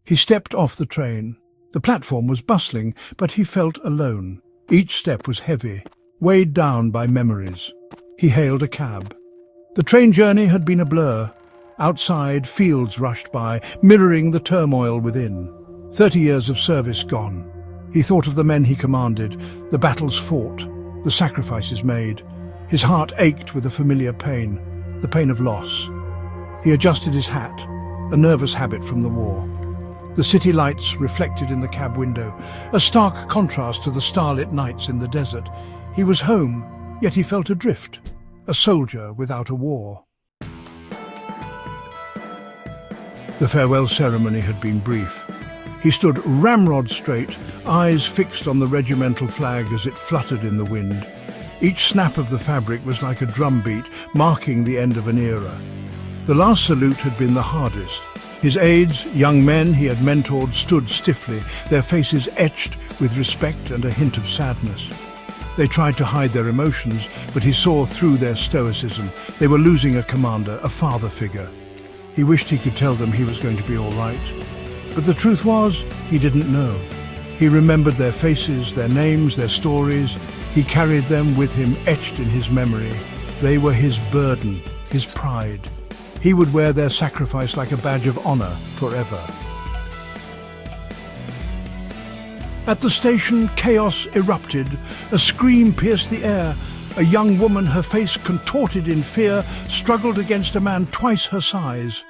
He stepped off the train. The platform was bustling, but he felt alone. Each step was heavy, weighed down by memories. He hailed a cab. The train journey had been a blur. Outside, fields rushed by, mirroring the turmoil within. 30 years of service gone. He thought of the men he commanded, the battles fought, the sacrifices made. His heart ached with a familiar pain, the pain of loss. He adjusted his hat, a nervous habit from the war. The city lights reflected in the cab window, a stark contrast to the starlit nights in the desert. He was home, yet he felt adrift, a soldier without a war. The farewell ceremony had been brief. He stood ramrod straight, eyes fixed on the regimental flag as it fluttered in the wind. Each snap of the fabric was like a drumbeat, marking the end of an era. The last salute had been the hardest. His aides, young men he had mentored, stood stiffly, their faces etched with respect and a hint of sadness. They tried to hide their emotions, but he saw through their stoicism. They were losing a commander, a father figure. He wished he could tell them he was going to be all right. But the truth was, he didn't know. He remembered their faces, their names, their stories. He carried them with him, etched in his memory. They were his burden, his pride. He would wear their sacrifice like a badge of honor forever. At the station, chaos erupted. A scream pierced the air. A young woman, her face contorted in fear, struggled against a man twice her size.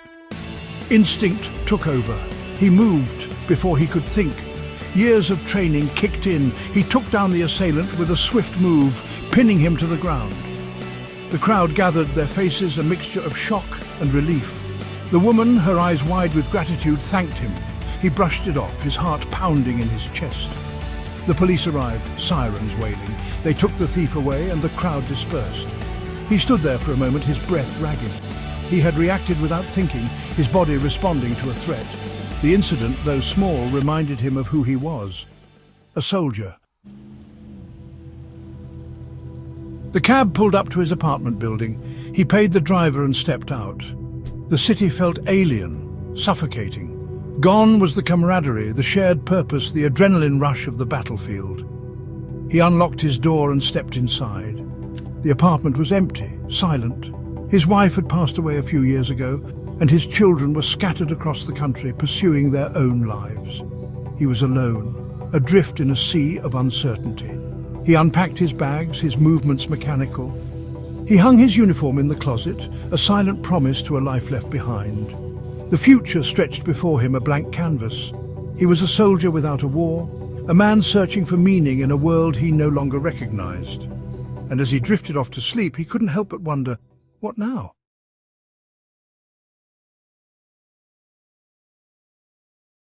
Instinct took over. He moved before he could think. Years of training kicked in. He took down the assailant with a swift move, pinning him to the ground. The crowd gathered, their faces a mixture of shock and relief. The woman, her eyes wide with gratitude, thanked him. He brushed it off, his heart pounding in his chest. The police arrived, sirens wailing. They took the thief away and the crowd dispersed. He stood there for a moment, his breath ragged. He had reacted without thinking, his body responding to a threat. The incident, though small, reminded him of who he was. A soldier. The cab pulled up to his apartment building. He paid the driver and stepped out. The city felt alien, suffocating. Gone was the camaraderie, the shared purpose, the adrenaline rush of the battlefield. He unlocked his door and stepped inside. The apartment was empty, silent. His wife had passed away a few years ago, and his children were scattered across the country, pursuing their own lives. He was alone, adrift in a sea of uncertainty. He unpacked his bags, his movements mechanical. He hung his uniform in the closet, a silent promise to a life left behind. The future stretched before him, a blank canvas. He was a soldier without a war, a man searching for meaning in a world he no longer recognized. And as he drifted off to sleep, he couldn't help but wonder, what now?